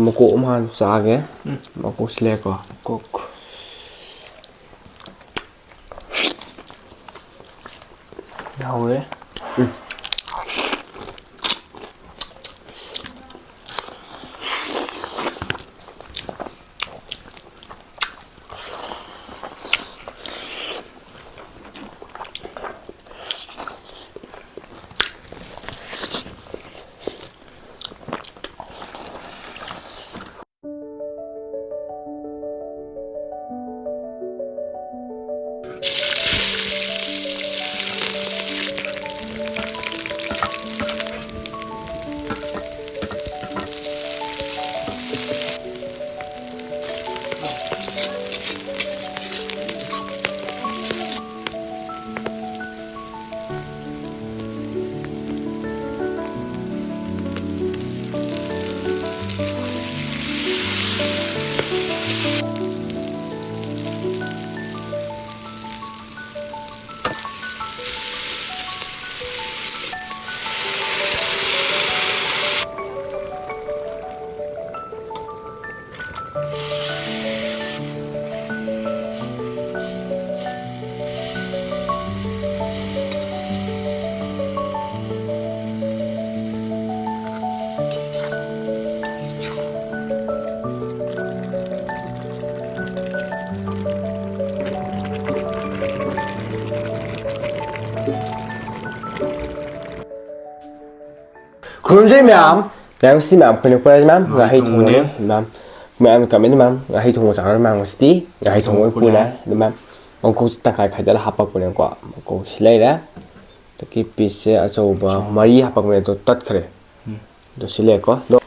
ꯃꯀꯣꯛ ꯑꯃ ꯍꯥꯟꯅ ꯆꯥꯒꯦ ꯃꯀꯣꯛ ꯁꯤꯜꯂꯦꯀꯣ ꯃꯀꯣꯛ ꯍꯧꯔꯦ ꯈꯨꯔꯨꯝꯖꯩ ꯃꯌꯥꯝ ꯁꯤ ꯃꯌꯥꯝ ꯑꯩꯈꯣꯏꯅ ꯄꯨꯔꯛꯏ ꯃꯌꯥꯝ ꯉꯥꯍꯩ ꯊꯣꯡꯕꯅꯤ ꯃꯌꯥꯝ ꯀꯃꯦꯟ ꯃꯌꯥꯝ ꯉꯥꯍꯩ ꯊꯣꯡꯕ ꯆꯥꯅꯕ ꯃꯌꯥꯝ ꯉꯁꯤꯗꯤ ꯉꯥꯍꯩ ꯊꯣꯡꯕ ꯑꯣꯏꯅ ꯄꯨꯔꯦ ꯑꯗꯨ ꯃꯌꯥꯝ ꯃꯀꯣꯛꯁꯤ ꯇꯪꯈꯥꯏ ꯈꯥꯏꯗꯠꯂ ꯍꯥꯞꯄꯛꯄꯅꯦꯀꯣ ꯃꯀꯣꯛꯁꯤ ꯂꯩꯔꯦ ꯑꯗꯒꯤ ꯄꯤꯁꯁꯦ ꯑꯆꯧꯕ ꯃꯔꯤ ꯍꯥꯞꯄꯛꯄꯅꯦ ꯑꯗꯣ ꯇꯠꯈ꯭ꯔꯦ ꯑꯗꯣ ꯁꯤꯜꯂꯦꯀꯣ ꯑꯗꯣ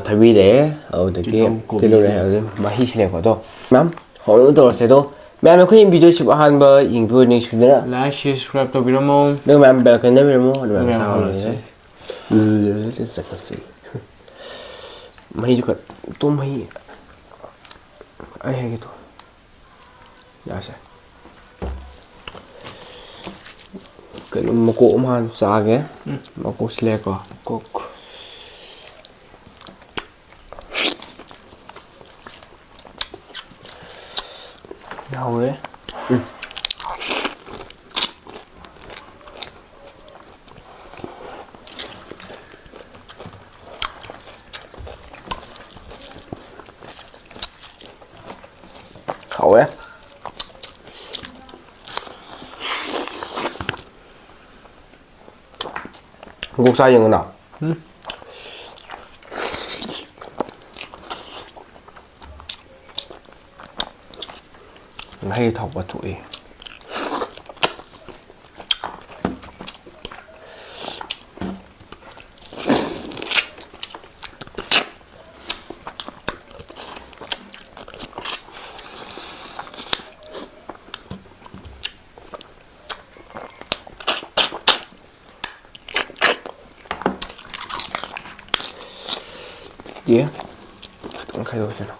ꯊꯕꯤ ꯂꯩꯔꯦ ꯑꯗꯨꯗꯒꯤ ꯇꯤꯜꯍꯧ ꯂꯩꯔꯦ ꯑꯗꯨꯗꯒꯤ ꯃꯍꯤ ꯁꯤꯜꯂꯦꯀꯣ ꯑꯗꯣ ꯃꯌꯥꯝ ꯍꯧꯅ ꯇꯧꯔꯁꯦ ꯑꯗꯣ ꯃꯌꯥꯝ ꯑꯩꯈꯣꯏ ꯚꯤꯗꯤꯑꯣꯁꯤꯕꯨ ꯑꯍꯥꯟꯕ ꯌꯦꯡꯕꯤꯔꯅꯤ ꯁꯨꯗꯅ ꯂꯥꯏꯛ ꯁꯤꯌꯔ ꯁꯕꯁꯀ꯭ꯔꯥꯏꯕ ꯇꯧꯕꯤꯔꯝꯃꯣ ꯑꯗꯨꯒ ꯃꯌꯥꯝ ꯕꯦꯜ ꯑꯥꯏꯀꯟ ꯅꯝꯕꯤꯔꯝꯃꯣ ꯑꯗꯨꯒ ꯃꯌꯥꯝ ꯍꯧꯔꯁꯦ ꯆꯠꯂꯁꯤ ꯃꯍꯤꯗꯨ ꯈꯔ ꯇꯣ ꯃꯍꯤ ꯑꯩ ꯍꯥꯏꯒꯦ ꯇꯣ ꯌꯥꯁꯦ ꯀꯩꯅꯣ ꯃꯀꯣꯛ ꯑꯃ ꯍꯥꯟꯅ ꯆꯥꯒꯦ ꯃꯀꯣꯛ ꯁꯤꯜꯂꯦꯀꯣ ꯃꯀꯣꯛ ꯍꯧꯔꯦ hậu á cục sai dừng nào Ngahei Thongba tụi yeah khai đâu xem nào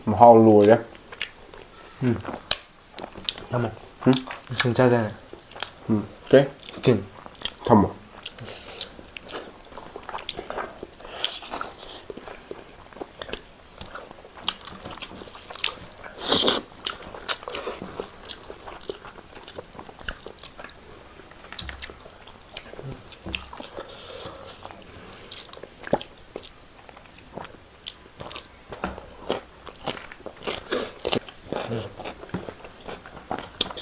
màu lùi đấy 잠깐만 진짜잖아 그래? 치킨 잠깐만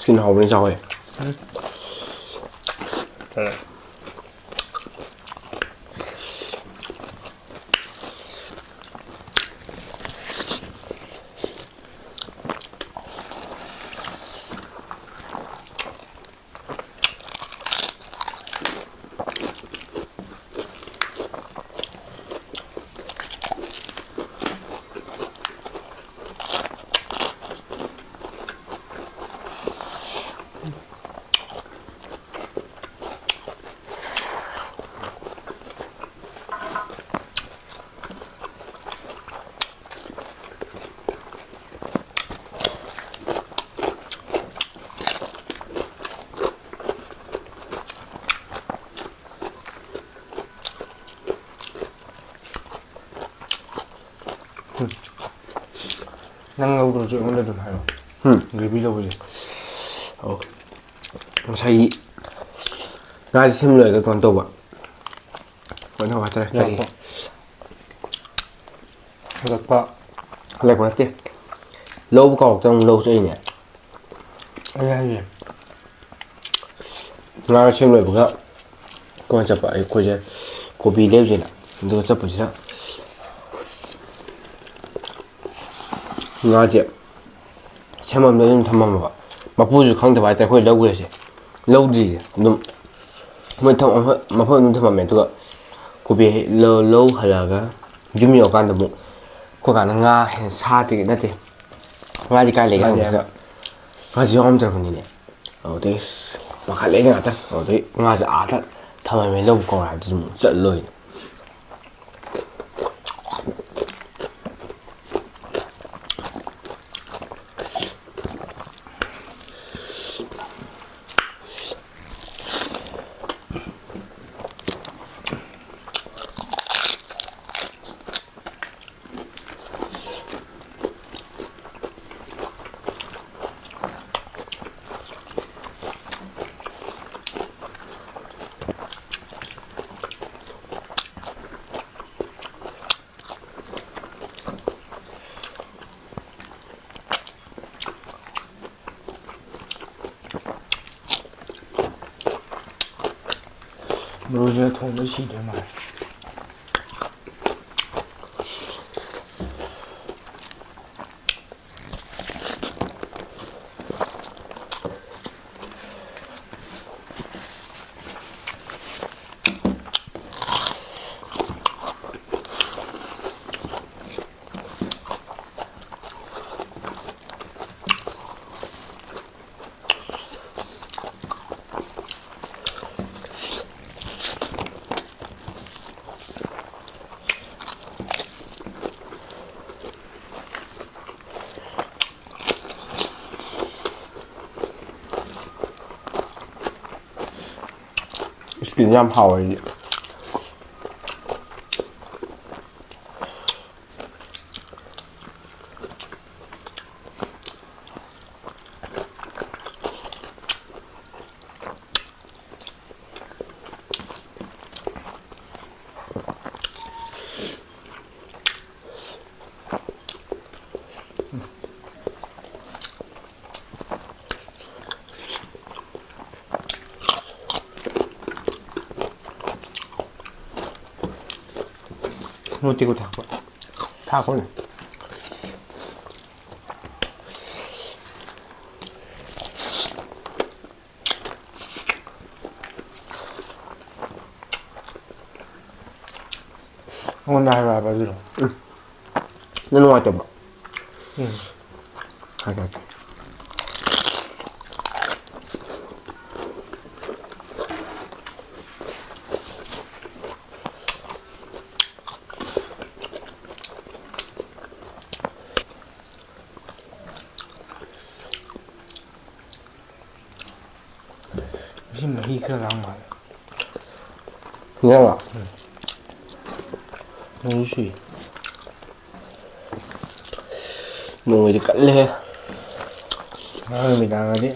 skin hầu lên sao vậy? ꯅꯪ ꯂꯧꯗ꯭ꯔꯁꯨ ꯑꯩꯉꯣꯟꯗ ꯑꯗꯨꯝ ꯍꯥꯏꯔꯣ ꯒ꯭ꯔꯦꯚꯤ ꯂꯧꯕꯁꯦ ꯉꯁꯥꯏ ꯉꯥꯁꯦ ꯁꯦꯝ ꯂꯣꯏꯔꯒ ꯀꯩꯅꯣ ꯇꯧꯕ ꯀꯩꯅꯣ ꯍꯥꯏꯇꯥꯔꯦ ꯀꯔꯤ ꯍꯜꯂꯛꯄ ꯅꯠꯇꯦ ꯂꯧꯕ ꯀꯥꯎꯔꯛꯇꯅ ꯑꯃꯨꯛ ꯂꯧ ꯆꯠꯂꯤꯅꯦ ꯑꯩ ꯍꯥꯏꯁꯦ ꯉꯥ ꯁꯦꯝ ꯂꯣꯏꯕꯒ ꯀꯣꯟꯅ ꯆꯠꯄ ꯑꯩꯈꯣꯏꯁꯦ ꯀꯣꯕꯤ ꯂꯩꯔꯨꯁꯦꯅ ꯑꯗꯨꯒ ꯆꯠꯄꯁꯤꯗ ꯉꯥꯁꯦ ꯁꯦꯝꯃꯝꯗ ꯑꯗꯨꯝ ꯊꯝꯃꯝꯃꯕ ꯃꯄꯨꯁꯨ ꯈꯪꯗꯕ ꯍꯥꯏꯇꯥꯔꯦ ꯑꯩꯈꯣꯏ ꯂꯧꯈ꯭ꯔꯦꯁꯦ ꯂꯧꯗ꯭ꯔꯤꯁꯦ ꯑꯗꯨꯝ ꯃꯣꯏ ꯃꯐꯝ ꯑꯗꯨꯝ ꯊꯝꯃꯝꯃꯦ ꯑꯗꯨꯒ ꯀꯣꯕꯤ ꯂꯧ ꯍꯜꯂꯛꯑꯒ ꯌꯨꯝ ꯌꯧꯔꯀꯥꯟꯗ ꯑꯃꯨꯛ ꯑꯩꯈꯣꯏ ꯀꯥꯟꯗ ꯉꯥ ꯁꯥꯗꯤ ꯅꯠꯇꯦ ꯉꯥꯗꯤ ꯀꯥꯏ ꯂꯩꯒꯦ ꯍꯪꯕꯁꯤꯗ ꯉꯥꯁꯦ ꯌꯥꯎꯔꯝꯗ꯭ꯔꯕꯅꯤꯅꯦ ꯑꯗꯨꯗꯩ ꯄꯥꯈꯠꯂꯦ ꯑꯩꯅ ꯉꯥꯛꯇꯪ ꯑꯗꯨꯗꯩ ꯉꯥꯁꯦ ꯑꯥꯗ ꯊꯝꯃꯝꯃꯦ ꯂꯧ ꯀꯧꯔ ꯍꯥꯏꯕꯗꯨꯁꯨ ꯑꯃꯨꯛ ꯆꯠꯂꯣꯏ ꯃꯔꯣꯏꯁꯤꯅ ꯊꯣꯡꯕ ꯁꯤꯗꯣꯏ ꯃꯥꯜꯂꯦ ꯏꯁꯀꯤꯟ ꯌꯥꯝ ꯍꯥꯎꯋꯦ ꯑꯩꯗꯤ ꯅꯣꯇꯤꯀꯣ ꯊꯥꯛꯄ ꯊꯥꯛꯈꯣꯅꯦ ꯑꯩꯉꯣꯟꯗ ꯍꯥꯏꯔꯣ ꯍꯥꯏꯕ ꯑꯗꯨꯗꯣ ꯅꯪ ꯅꯨꯡꯉꯥꯏꯇꯕ꯭ꯔꯣ ꯍꯥꯏꯔꯛꯀꯦ ꯃꯁꯤ ꯃꯍꯤ ꯈꯔ ꯂꯥꯡ ꯃꯥꯜꯂꯦ ꯌꯥꯔꯣ ꯅꯣꯡꯁꯨ ꯆꯨꯏ ꯅꯣꯡꯗꯤ ꯀꯜꯂꯦꯍꯦ ꯉꯔꯥꯡ ꯅꯨꯃꯤꯗꯥꯡꯒꯗꯤ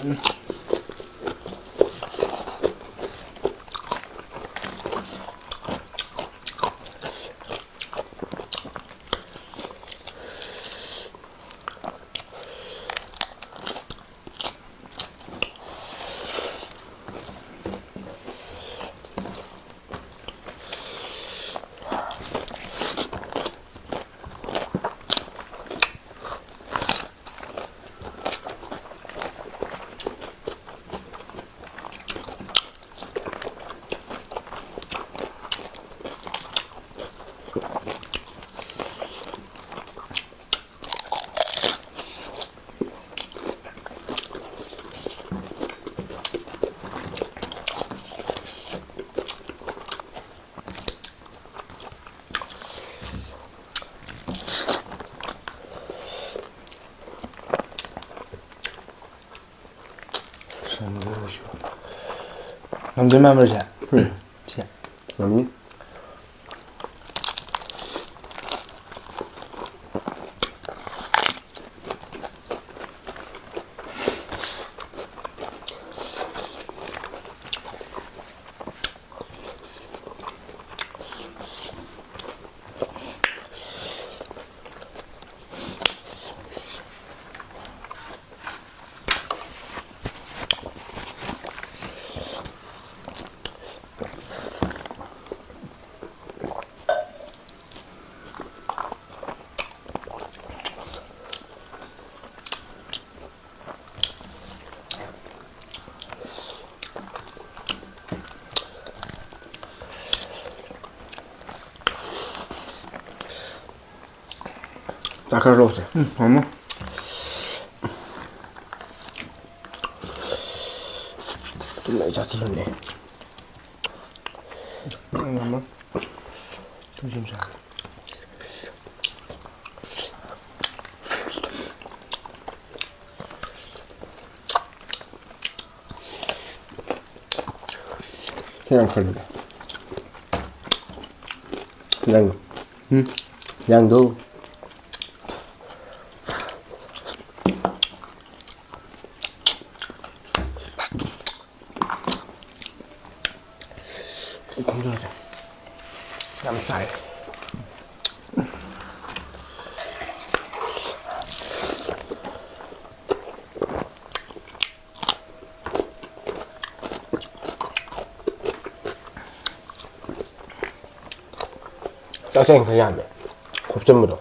ꯉꯝꯗꯣꯏ ꯃꯥꯟꯕ꯭ꯔꯣ ꯁꯦ ꯁꯦ ꯉꯝꯅꯤ 자, 그럼 넣으세요. 어머. 좀 많이 잤었네. 어머. 조심히. 그냥 걸린다. 그냥, 응? 그냥 넣어. 공정하자. 얌살. 짜증 그게 안 돼. 곱전무도.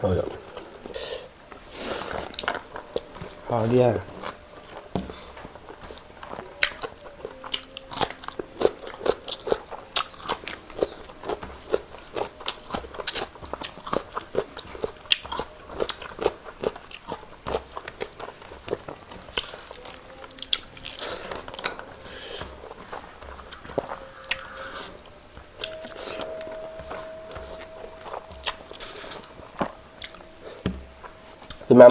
맞아. 어디야? Thì mà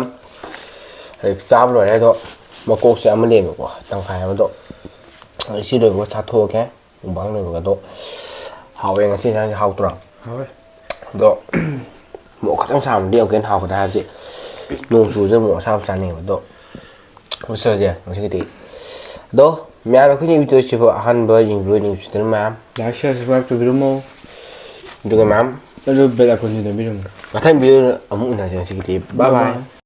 thì sao rồi đấy thôi mà cô sẽ mới lên của tăng khai mà độ xin được có sát thua cái bằng được cái độ học em xin sang học tuần Thôi. độ một cái sao điều kiến học của ta gì nung số dân một sao sáng này độ không sợ gì không sợ cái gì độ mẹ nó cứ như video chỉ vào han bờ những video những chuyện mà Like, share, subscribe to video mo. được cái mà Lalu bella con video mo. và thành video ở mũi là gì cái gì bye bye